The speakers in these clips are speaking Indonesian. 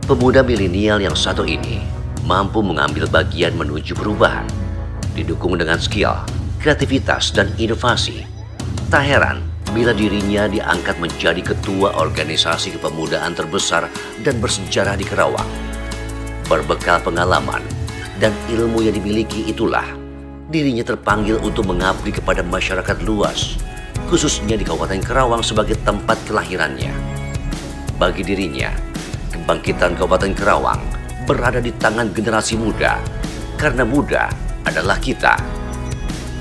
Pemuda milenial yang satu ini mampu mengambil bagian menuju perubahan, didukung dengan skill, kreativitas, dan inovasi. Tak heran bila dirinya diangkat menjadi ketua organisasi kepemudaan terbesar dan bersejarah di Karawang. Berbekal pengalaman dan ilmu yang dimiliki itulah, dirinya terpanggil untuk mengabdi kepada masyarakat luas, khususnya di Kabupaten Karawang sebagai tempat kelahirannya. Bagi dirinya, kebangkitan Kabupaten Karawang berada di tangan generasi muda, karena muda adalah kita.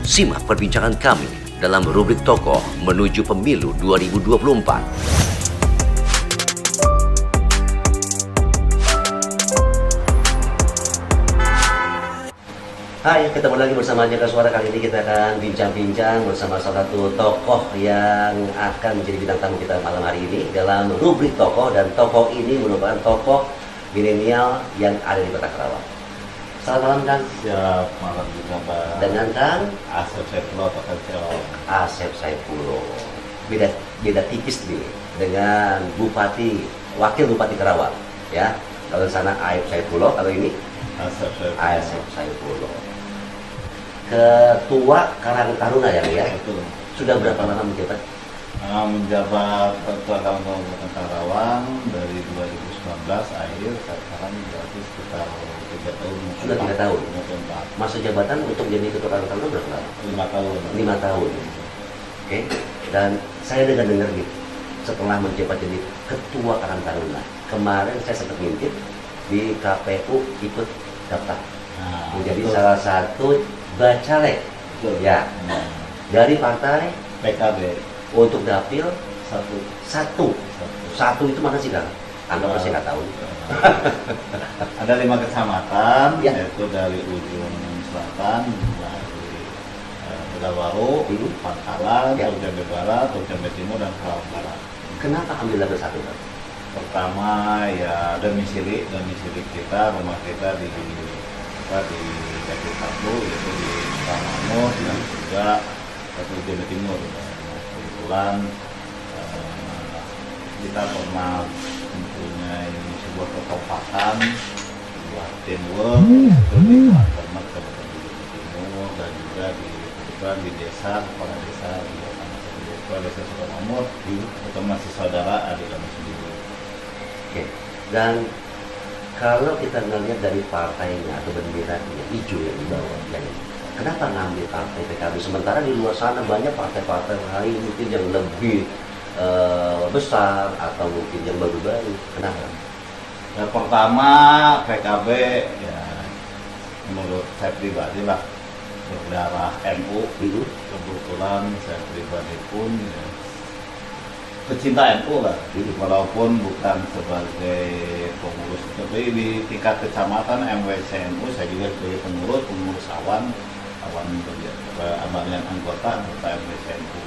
Simak perbincangan kami dalam rubrik Tokoh Menuju Pemilu 2024. Hai, ketemu lagi bersama Jaga Suara. Kali ini kita akan bincang-bincang bersama salah satu tokoh yang akan menjadi bintang tamu kita malam hari ini dalam rubrik Tokoh, dan tokoh ini merupakan tokoh milenial yang ada di Kota Karawang. Selamat malam, Kang. Siap, malam juga, Pak. Dengan Kang Asep Saifullah, Pak Karawang. Asep Saifullah. Beda tipis nih dengan Bupati, Wakil Bupati Karawang, ya. Kalau sana Aib Saifullah, kalau ini Asep Saifullah. Ketua Karang Taruna ya, ya? Betul. Sudah berapa lama menjabat? Menjabat Ketua Kabupaten Karawang dari 2019 akhir, sekarang berarti sekitar 3 tahun. Sudah 3 tahun. 4. Masa jabatan untuk jadi Ketua Karang Taruna berapa lama? 5 tahun. 5 tahun. Oke. Dan saya dengar nih, setelah menjabat jadi Ketua Karang Taruna, kemarin saya sempat ngintip di KPU ikut daftar menjadi betul. salah satu bacalek, Betul. ya, dari partai PKB untuk dapil satu. Satu itu mana sih, Kang? Anggap saya nggak tahu. Ada 5 kecamatan, Ya. yaitu dari ujung selatan, dari Bedawaru, Pangkalan, Ya. Jambe Barat, Jambe Timur, dan Karawang Barat. Kenapa ambil dapil satu, Kang? Pertama ya domisili kita, rumah kita di Dapil 1, yaitu di Sukarmangun, dan juga satu Jambe Timur. Kebetulan kita pernah mempunyai sebuah kekompakan, sebuah teamwork, itu di Kabupaten Jambe Timur, dan juga kebetulan di desa, kepala desa di Kepala Desa Sukarmangun, itu masih saudara adik kami sendiri. Oke. Dan kalau kita ngelihat dari partainya atau benderanya hijau yang dibawa, kenapa ngambil partai PKB? Sementara di luar sana banyak partai-partai lain mungkin yang lebih besar atau mungkin yang baru-baru. Kenapa? Yang pertama PKB ya menurut saya pribadi lah berdarah NU. Kebetulan saya pribadi pun ya, pecinta NU lah, walaupun bukan sebagai pengurus, tapi di tingkat kecamatan MWC NU saya juga sebagai pengurus awan yang anggota MWC NU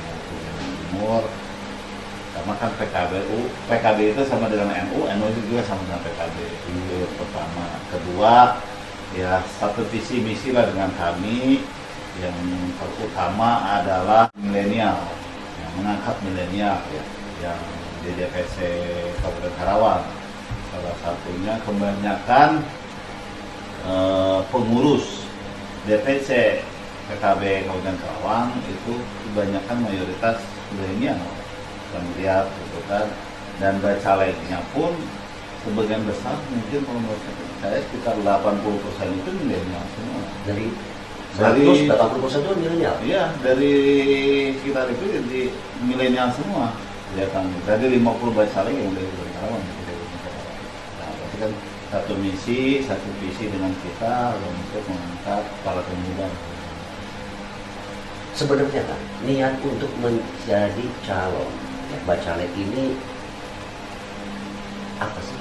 Timur. Karena kan PKB itu sama dengan NU juga sama dengan PKB. Itu pertama. Kedua, ya satu visi misi lah dengan kami. Yang terutama adalah milenial, yang mengangkat milenial ya, yang di DPC Kabupaten Karawang. Salah satunya kebanyakan pengurus DPC PKB Kabupaten Karawang itu kebanyakan mayoritas milenial. Kita melihat gitu kan, dan bacaleknya pun sebagian besar mungkin kalau menurut saya sekitar 80% itu milenial semua. Dari 180% itu milenial? Iya, dari sekitar itu jadi milenial semua. Kelihatan dari 50 bacalek yang dari Karawang. Nah, berarti kan satu misi, satu visi dengan kita untuk mengangkat para pemuda. Sebenarnya, Kang, niat untuk menjadi calon bacalek ini apa sih?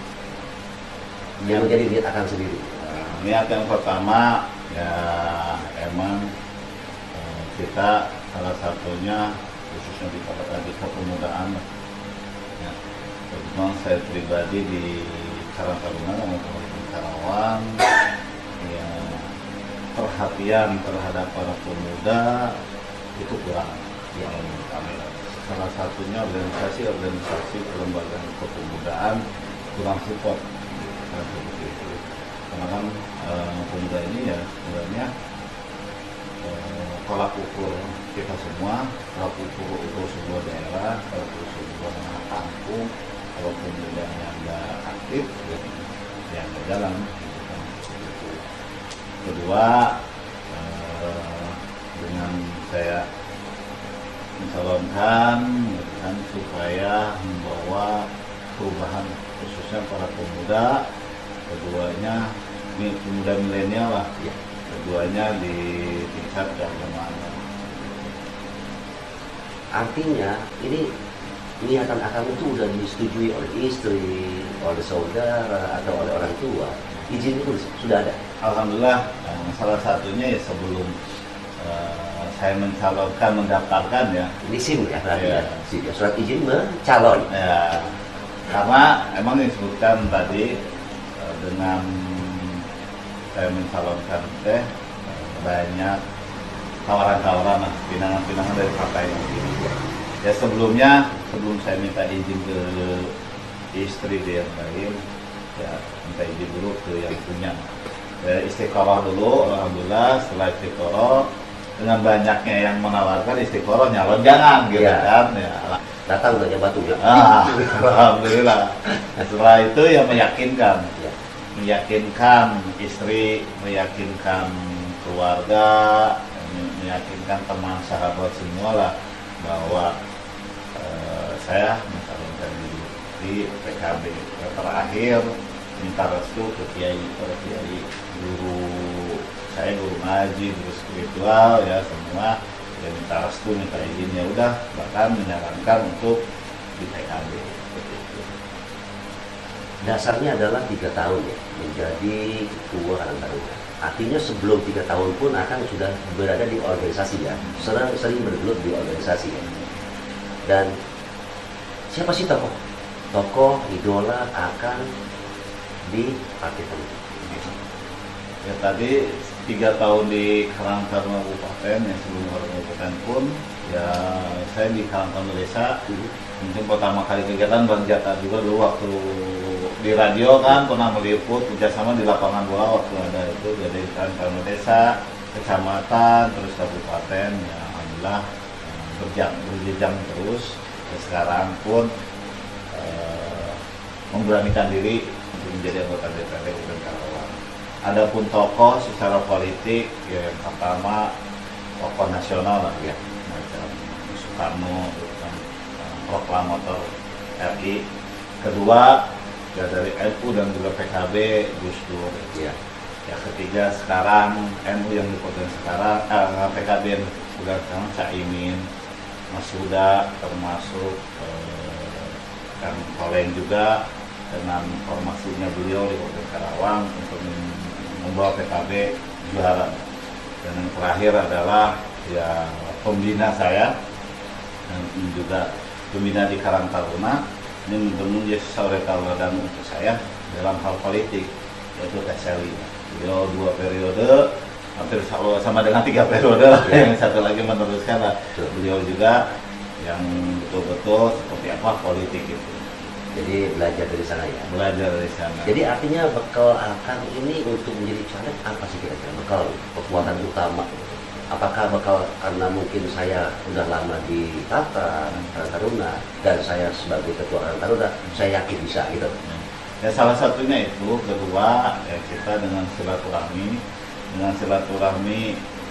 Yang menjadi niat akan sendiri. Niat yang pertama ya emang kita salah satunya khususnya di kepemudaan ya, memang saya pribadi di Karang Taruna sama Kabupaten Karawang ya, perhatian terhadap para pemuda itu kurang yang kami. Salah satunya organisasi kelembagaan kepemudaan kurang support. kan seperti itu. Karena kan pemuda ini ya sebenarnya tolak ukur kita semua, tolak ukur sebuah daerah, tolak ukur sebuah kampung. Kalau pemudanya nggak aktif, ya nggak jalan. Gitu kan. Kedua, dengan saya mencalonkan gitu kan, supaya membawa perubahan khususnya para pemuda, keduanya pemuda milenial lah, ya. Keduanya di tingkat keagamaan. Artinya ini niatan akang itu udah disetujui oleh istri, oleh saudara, atau oleh orang tua. Izin itu sudah ada. Alhamdulillah, salah satunya ya sebelum saya mencalonkan, mendaftarkan ya. Ini SIM ya, Ya. SIM ya, surat izin mencalon. Ya, karena emang disebutkan tadi dengan saya mencalonkan banyak tawaran-tawaran, pinangan-pinangan dari partai ini. Ya sebelum saya minta izin ke istri dia yang lain, ya minta izin dulu ke yang punya. Ya, istiqoroh dulu, alhamdulillah. Setelah istiqoroh, dengan banyaknya yang menawarkan istiqoroh, nyalon jangan gitu ya. kan. Ya. Datang udah batu ya. Alhamdulillah. Setelah itu ya meyakinkan, Ya. meyakinkan istri, meyakinkan keluarga, meyakinkan teman sahabat semua lah bahwa saya mencalonkan diri di PKB. Terakhir minta restu ke kiai, guru saya, guru ngaji, guru spiritual ya semua, ya minta restu, minta izin, ya udah, bahkan menyarankan untuk di PKB. Dasarnya adalah 3 tahun ya, menjadi ketua Karang Taruna. Artinya sebelum 3 tahun pun akan sudah berada di organisasi ya, sering bergelut di organisasi ya. Dan siapa sih tokoh idola akan di partai politik? Ya tadi 3 tahun di Karang Taruna Kabupaten, yang sebelum Karang Kabupaten pun ya saya di Karang Taruna Desa. Mungkin pertama kali kegiatan Bang Jata juga dulu waktu di radio kan pernah meliput kerjasama di lapangan bola waktu ada itu, jadi Karang Taruna Desa, kecamatan, terus kabupaten, ya alhamdulillah berjenjang terus. Dan sekarang pun memberanikan diri untuk menjadi anggota DPRD Kabupaten Karawang. Adapun tokoh secara politik, ya yang pertama tokoh nasional lah ya, macam Soekarno, proklamator RI. Kedua ya dari NU dan juga PKB, Gus Dur. Ya. Ya ketiga sekarang NU yang dipegang sekarang, PKB yang sudah sekarang Caimin, Mas Huda, termasuk Kang Toleng juga, dengan formasinya beliau di Kabupaten Karawang untuk membawa PKB juara. Dan yang terakhir adalah ya pembina saya dan juga pembina di Karang Taruna. Ini menjadi seorang tauladan untuk saya dalam hal politik, yaitu Teh Seli. Beliau 2 periode, hampir sama dengan 3 periode, yang satu lagi meneruskan lah. Beliau juga yang betul-betul seperti apa politik itu. Jadi belajar dari sana ya. Belajar dari sana. Jadi artinya bekal akang ini untuk menjadi caleg apa sih kira-kira bekal kekuatan utama? Apakah bekal karena mungkin saya udah lama di Karang Taruna dan saya sebagai ketua Karang Taruna, saya yakin bisa gitu. Ya salah satunya itu. Kedua ya kita dengan silaturahmi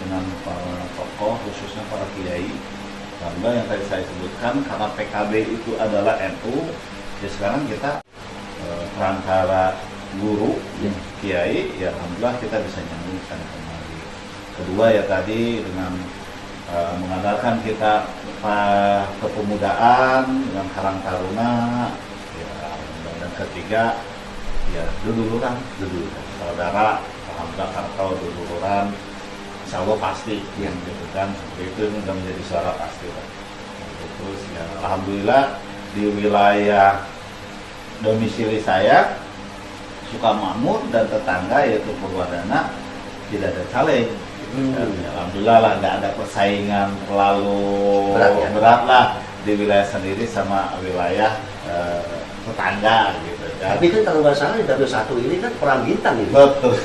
dengan para tokoh, khususnya para kiai. Karena yang tadi saya sebutkan, karena PKB itu adalah NU, ya sekarang kita perantara guru, kiai, ya alhamdulillah kita bisa nyambungkan kembali. Kedua ya tadi dengan mengandalkan kita kepemudaan dengan Karang Taruna, ya, dan ketiga ya duduluran saudara, alhamdulillah kalau duduluran insya Allah pasti yang gitu kan, seperti itu sudah menjadi suara pasti lah. Terus ya alhamdulillah di wilayah domisili saya Sukamakmur dan tetangga yaitu Purwadana tidak ada caleg. Dan ya, alhamdulillah lah nggak ada persaingan terlalu berat lah di wilayah sendiri sama wilayah tetangga gitu kan. Tapi kan kalau nggak salah di W1 ini kan perang bintang ini. Betul.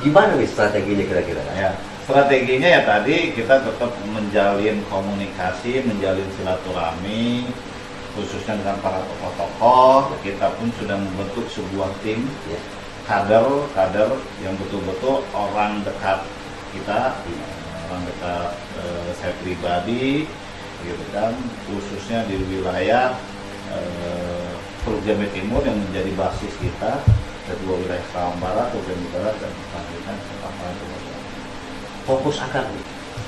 Gimana nih strateginya kira-kira? Ya, strateginya ya tadi kita tetap menjalin komunikasi, menjalin silaturahmi, khususnya dengan para tokoh-tokoh. Kita pun sudah membentuk sebuah tim, Ya. kader yang betul-betul orang dekat kita, orang dekat saya pribadi, gitu kan, khususnya di wilayah Teluk Jambe Timur yang menjadi basis kita, kedua wilayah Kerawang Barat, Teluk Jambe Barat, dan selanjutnya Kabupaten Tulungagung. Fokus akan nih,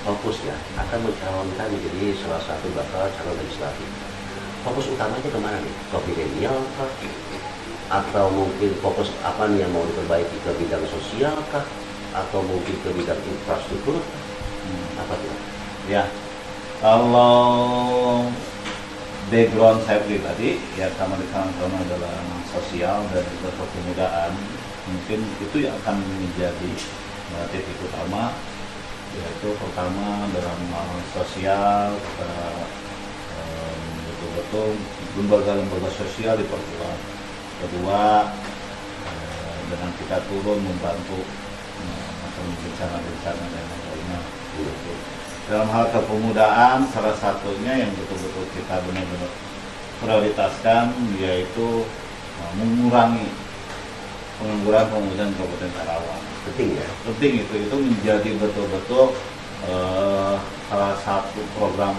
fokus ya, akan mencalonkan menjadi salah satu bakal calon legislatif. Fokus utamanya kemana nih? Ke milenial kah? Atau mungkin fokus apa nih yang mau diperbaiki ke bidang sosial kah? Atau mungkin ke bidang infrastruktur? Apa tuh? Ya, kalau background saya pribadi, ya sama di kalangan dalam sosial dan juga kepemudaan, mungkin itu yang akan menjadi titik utama, yaitu pertama dalam hal sosial, kita betul-betul lembaga-lembaga sosial diperkuat. Kedua, dengan kita turun membantu bencana-bencana dan lainnya. Dalam hal kepemudaan, salah satunya yang betul-betul kita benar-benar prioritaskan yaitu mengurangi pengangguran pemuda di Kabupaten Karawang. Penting ya? Penting itu menjadi betul-betul salah satu program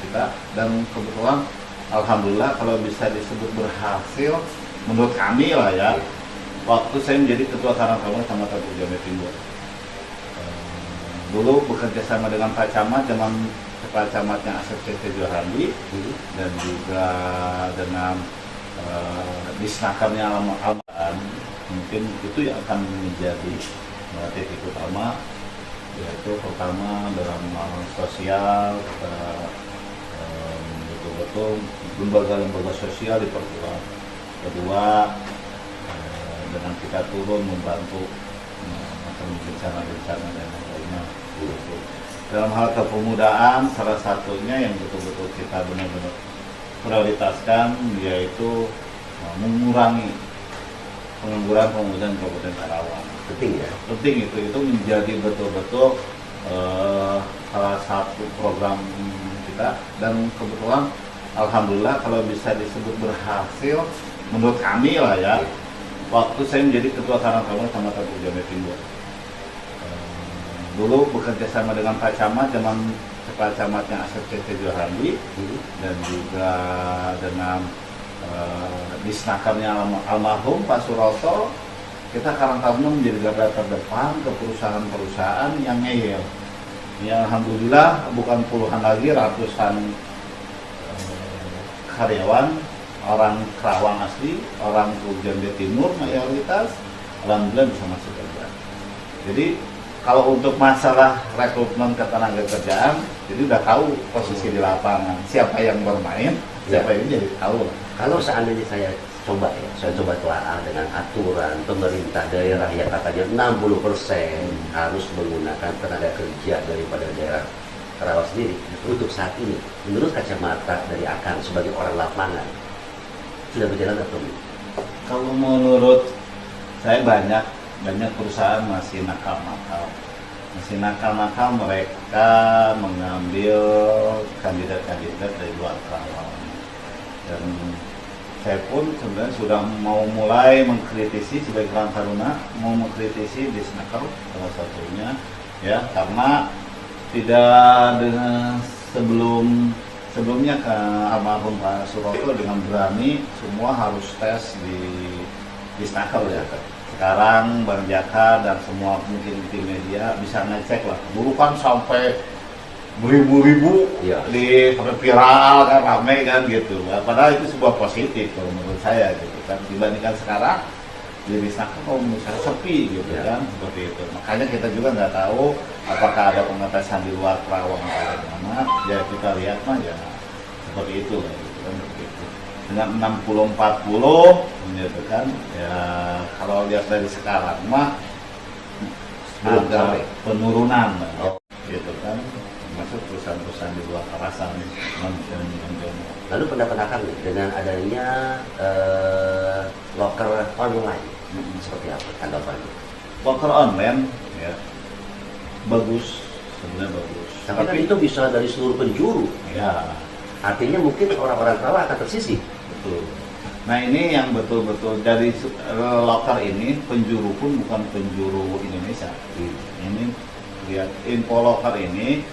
kita, dan kebetulan alhamdulillah kalau bisa disebut berhasil menurut kami lah ya. Waktu saya menjadi ketua Karang Taruna Kecamatan Teluk Jambe Timur, dulu bekerja sama dengan Pak Camat, zaman Pak Camatnya Asep C. Johandi, dan juga dengan disnakernya Alman, mungkin itu yang akan menjadi titik utama, yaitu pertama dalam hal sosial, kita betul-betul lembaga-lembaga sosial diperkuat. Kedua, dengan kita turun membantu bencana-bencana dan lainnya. Dalam hal kepemudaan, salah satunya yang betul-betul kita benar-benar prioritaskan yaitu mengurangi pengangguran pemuda di Kabupaten Karawang. Penting ya? Penting itu menjadi betul-betul salah satu program kita, dan kebetulan alhamdulillah kalau bisa disebut berhasil menurut kami lah ya. Waktu saya menjadi ketua Karang Taruna Kecamatan Teluk Jambe Timur, dulu bekerja sama dengan Pak Camat, zaman Pak Camatnya Asep C. Johandi, dan juga dengan disnakernya almarhum Pak Suroto, kita Karang Taruna menjadi garda terdepan ke perusahaan-perusahaan yang ngeyel. Ya alhamdulillah bukan puluhan lagi, ratusan karyawan, orang Kerawang asli, orang Teluk Jambe Timur mayoritas, alhamdulillah bisa masuk kerja. Jadi kalau untuk masalah rekrutmen ketenaga kerjaan, jadi udah tahu posisi di lapangan, siapa yang bermain, siapa yang jadi tahu lah. Kalau seandainya saya coba telaah dengan aturan pemerintah daerah yang katanya 60% harus menggunakan tenaga kerja daripada daerah Karawang sendiri, untuk saat ini, menurut kacamata dari Akan sebagai orang lapangan, sudah berjalan atau belum? Kalau menurut saya banyak perusahaan masih nakal-nakal. Mereka mengambil kandidat-kandidat dari luar Karawang. Dan saya pun sebenarnya sudah mau mulai mengkritisi sebagai Karang Taruna, mau mengkritisi Disnaker salah satunya, ya, karena tidak dengan sebelumnya ke almarhum Pak Suroto dengan berani semua harus tes di Disnaker ya. Sekarang Bang Jaka dan semua mungkin tim media bisa ngecek lah. Dulu kan sampai beribu-ribu ya, di viral kan, rame kan gitu. Padahal itu sebuah positif kalau menurut saya gitu kan, dibandingkan sekarang di Disnaker kalau misalnya sepi gitu ya, kan, seperti itu. Makanya kita juga nggak tahu apakah ada pengetesan di luar Karawang atau mana. Ya kita lihat mah ya seperti itu lah gitu kan, begitu. Dengan 60-40 gitu kan, ya kalau lihat dari sekarang mah ada penurunan gitu kan, masuk perusahaan-perusahaan di luar Karasan. Lalu pendapat Akan dengan adanya loker online seperti apa tanggapannya? Loker online ya bagus, sebenarnya bagus. Tapi kan itu bisa dari seluruh penjuru. Ya, Artinya mungkin orang-orang Karawang akan tersisih. betul. Nah ini yang betul-betul dari loker ini penjuru pun bukan penjuru Indonesia. Ini lihat info loker ini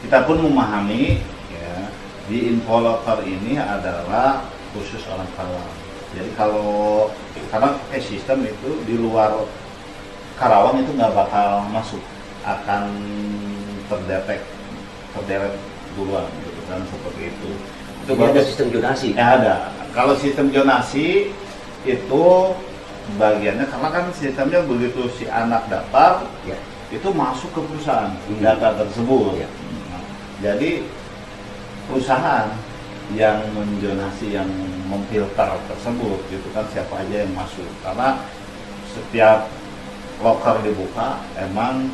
kita pun memahami ya di info loker ini adalah khusus orang Karawang. Jadi karena sistem itu di luar Karawang itu nggak bakal masuk, akan terderet duluan gitu kan, seperti itu. Itu Jadi ada sistem zonasi. ada. Kalau sistem zonasi itu bagiannya karena kan sistemnya begitu si anak daftar Ya. itu masuk ke perusahaan data tersebut. Ya. Nah, jadi perusahaan yang menjonasi, yang memfilter tersebut gitu kan siapa aja yang masuk, karena setiap loker dibuka emang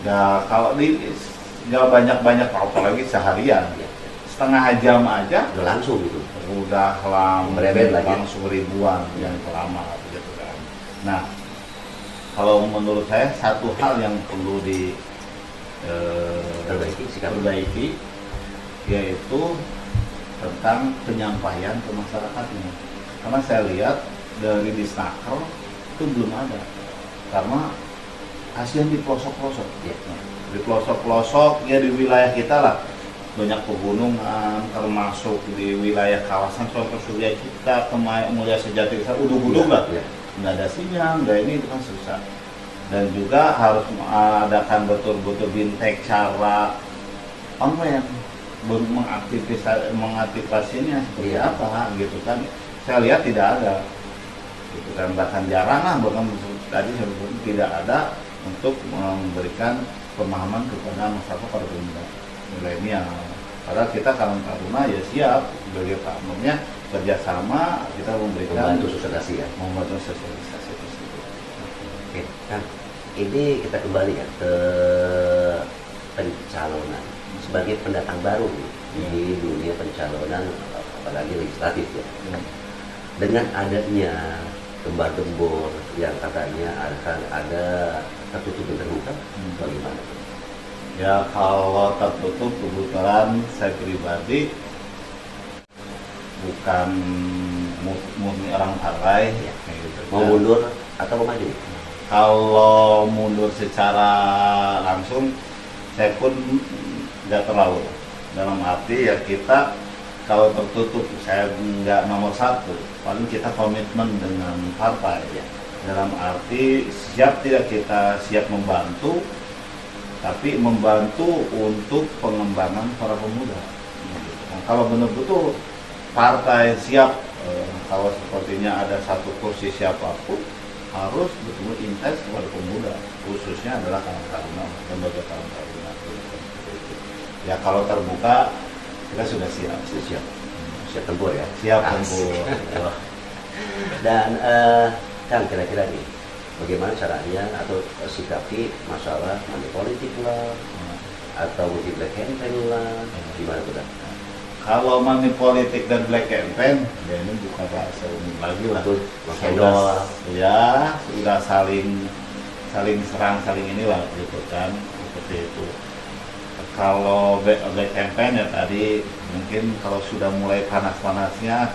ya kalau nggak banyak apalagi seharian Ya. setengah jam aja Udah langsung gitu. udah Berebet lagi. langsung ribuan yang terlamar gitu kan. Nah kalau menurut saya satu hal yang perlu perbaiki yaitu tentang penyampaian ke masyarakatnya, karena saya lihat dari Disnaker itu belum ada, karena kasihan di pelosok-pelosok Ya. di pelosok-pelosok ya di wilayah kita lah banyak pegunungan, termasuk di wilayah kawasan contoh Surya kita, Mulia Sejati, udung-udung lah, Ya. nggak ada sinyal, nggak ini, itu kan susah. Dan juga harus mengadakan betul-betul bintek cara online mengaktifasinya seperti Iya. apa gitu kan. Saya lihat tidak ada gitu kan, bahkan jarang lah, bahkan tadi saya sebut tidak ada untuk memberikan pemahaman kepada masyarakat, para pemuda milenial. Padahal kita Karang Taruna ya siap sebagai partnernya kerjasama, kita memberikan Membantu sosialisasi ya. membantu sosialisasi tersebut. Oke, kan ini kita kembali ya ke pencalonan sebagai pendatang baru nih, di dunia pencalonan apalagi legislatif ya. Dengan adanya gembar-gembor yang katanya akan ada tertutup dan terbuka, bagaimana? Ya kalau tertutup kebetulan saya pribadi bukan murni orang partai Ya. kayak gitu. Mau mundur atau mau maju? Kalau mundur secara langsung saya pun nggak terlalu, dalam arti ya kita kalau tertutup saya nggak nomor satu, paling kita komitmen dengan partai ya. Dalam arti siap tidak kita siap membantu, tapi membantu untuk pengembangan para pemuda. Nah, kalau benar-betul partai siap, kalau sepertinya ada satu kursi siapapun harus betul intens kepada pemuda, khususnya adalah Karang Taruna, lembaga Karang Taruna. Ya kalau terbuka kita sudah siap. Sudah siap, siap tempur ya. Siap Asik. tempur. Dan kan kira-kira nih, bagaimana caranya atau sikapi masalah money politik lah, atau mungkin black campaign lah, gimana tuh Dan? Kalau money politik dan black campaign, ya ini bukan bahasa umum lagi lah. Betul, Mas Sudah saling serang, saling inilah gitu kan, seperti itu. Kalau black campaign ya tadi mungkin kalau sudah mulai panas-panasnya,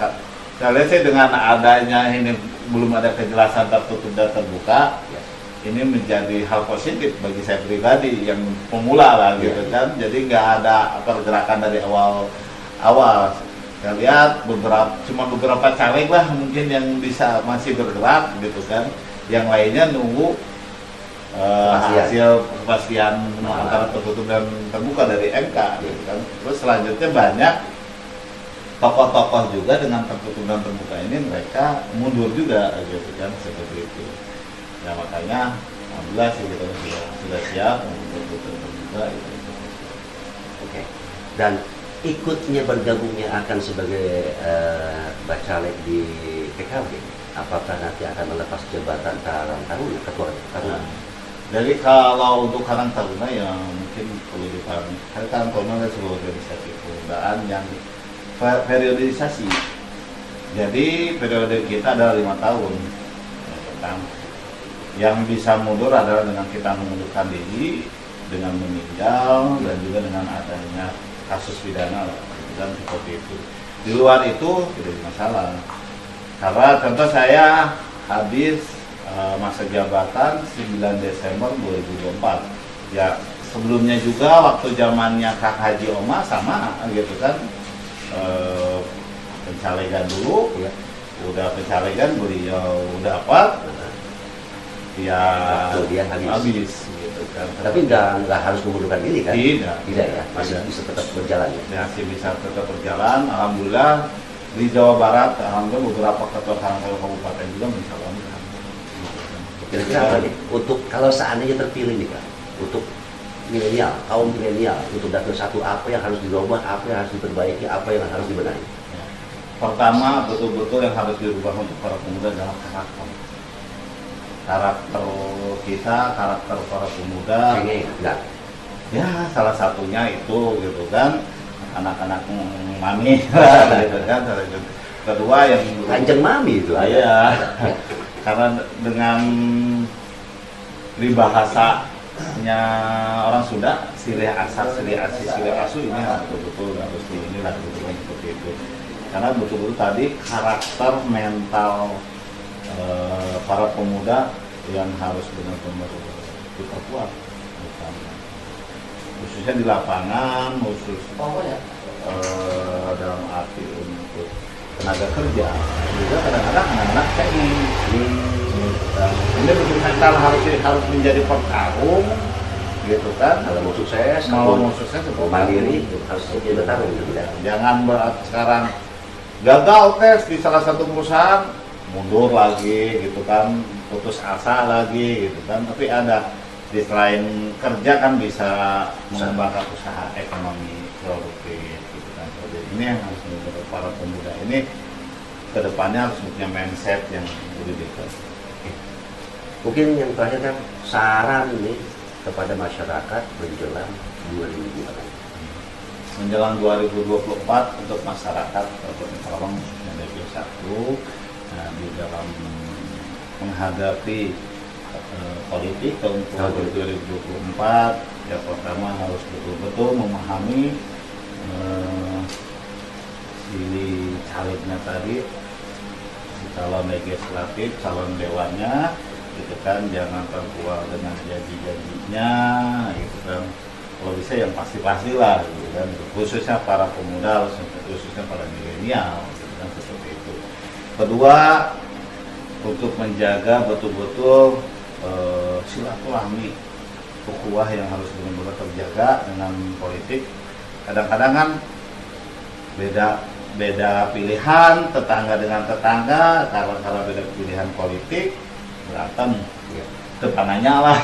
saya lihat sih dengan adanya ini belum ada kejelasan tertutup dan terbuka, Ya. ini menjadi hal positif bagi saya pribadi yang pemula lah gitu Ya. kan. Jadi nggak ada pergerakan dari awal. Saya lihat cuma beberapa caleg lah mungkin yang bisa masih bergerak gitu kan. Yang lainnya nunggu hasil kepastian antara tertutup dan terbuka dari MK gitu kan. Terus selanjutnya banyak tokoh-tokoh juga dengan tertutup dan terbuka ini mereka mundur juga gitu kan, seperti itu. Ya makanya alhamdulillah sih kita sudah siap untuk tertutup dan terbuka gitu. Oke. Dan ikutnya bergabungnya akan sebagai bacalek di PKB, apakah nanti akan melepas jabatan Karang Taruna, ketua Taruna? Jadi kalau untuk Karang Taruna yang mungkin perlu dipahami, Karang Taruna adalah sebuah organisasi kepemudaan yang periodisasi Jadi periode kita adalah 5 tahun. Gitu kan. Yang bisa mundur adalah dengan kita mengundurkan diri, dengan meninggal, dan juga dengan adanya kasus pidana dan seperti itu. Di luar itu tidak ada masalah. Karena contoh saya habis masa jabatan 9 Desember 2024. Ya sebelumnya juga waktu zamannya Kak Haji Oma sama gitu kan, pencalegan dulu, ya. Udah pencalegan beliau dapat, ya dia habis. Gitu kan. Tapi nggak harus mengundurkan diri kan? Tidak ya, masih bisa tetap berjalan ya. Masih bisa tetap berjalan. Alhamdulillah di Jawa Barat, alhamdulillah beberapa ketua kabupaten juga mencalonkan. Kira-kira apa nih? Untuk kalau seandainya terpilih nih Kak, untuk milenial, kaum milenial, untuk Dapil 1 apa yang harus dirubah, apa yang harus diperbaiki, apa yang harus dibenahi? Ya. Pertama, betul-betul yang harus dirubah untuk para pemuda adalah karakter. Karakter kita, karakter para pemuda. Enggak. Ya, salah satunya itu gitu kan, anak-anak mami gitu kan. Kedua yang Kanjeng mami itu. Iya. Karena dengan bahasanya orang Sunda, silih asar, silih asi, silih asu, ini betul-betul harus inilah betul seperti itu. Karena betul-betul tadi karakter mental para pemuda yang harus benar-benar diperkuat, khususnya di lapangan, dalam arti untuk tenaga kerja, juga kadang-kadang anak-anak TNI. Ini betul mental harus menjadi pertarung, gitu kan? Kalau mau sukses, mau mandiri, harus jadi bertarung gitu ya. Jangan sekarang gagal tes di salah satu perusahaan, mundur lagi, gitu kan? Putus asa lagi, gitu kan? Tapi ada di selain kerja kan bisa mengembangkan usaha ekonomi produktif, gitu kan? Jadi ini yang harus menurut para pemuda ini kedepannya harus punya mindset yang lebih dekat. Mungkin yang terakhir kan saran nih kepada masyarakat menjelang 2024. Menjelang 2024 untuk masyarakat Kabupaten Karawang khususnya Dapil 1, nah, di dalam menghadapi politik tahun 2024, ya pertama harus betul-betul memahami si calegnya tadi, si calon legislatif, calon dewannya, gitu kan, jangan terbual dengan janji-janjinya, gitu kan. Kalau bisa yang pasti-pasti lah, gitu kan. Khususnya para pemuda, khususnya para milenial, gitu kan, seperti itu. Kedua, untuk menjaga betul-betul silaturahmi, ukhuwah yang harus benar-benar terjaga dengan politik. Kadang-kadang kan beda pilihan tetangga dengan tetangga, karena beda pilihan politik berantem, ya. Depanannya lah,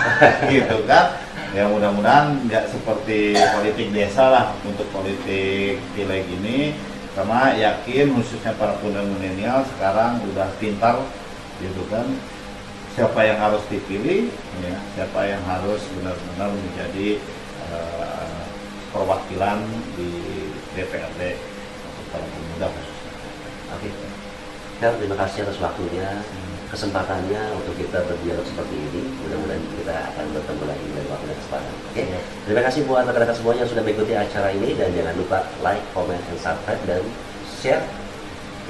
gitu kan. Ya mudah-mudahan nggak seperti politik desa lah untuk politik pileg ini, karena yakin khususnya para pemuda milenial sekarang udah pintar, gitu kan. Siapa yang harus dipilih, ya, siapa yang harus benar-benar menjadi perwakilan di DPRD untuk para pemuda khususnya. Oke, terima kasih atas waktunya, kesempatannya untuk kita berdialog seperti ini. Mudah-mudahan kita akan bertemu lagi dari waktu dan kesempatan. Oke, terima kasih buat rekan-rekan semuanya yang sudah mengikuti acara ini, dan jangan lupa like, comment, and subscribe, dan share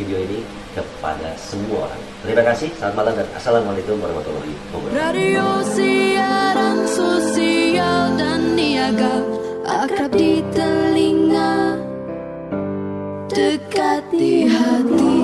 video ini kepada semua orang. Terima kasih, selamat malam, dan assalamualaikum warahmatullahi wabarakatuh. Radio siaran sosial dan niaga, akrab di telinga, dekat di hati.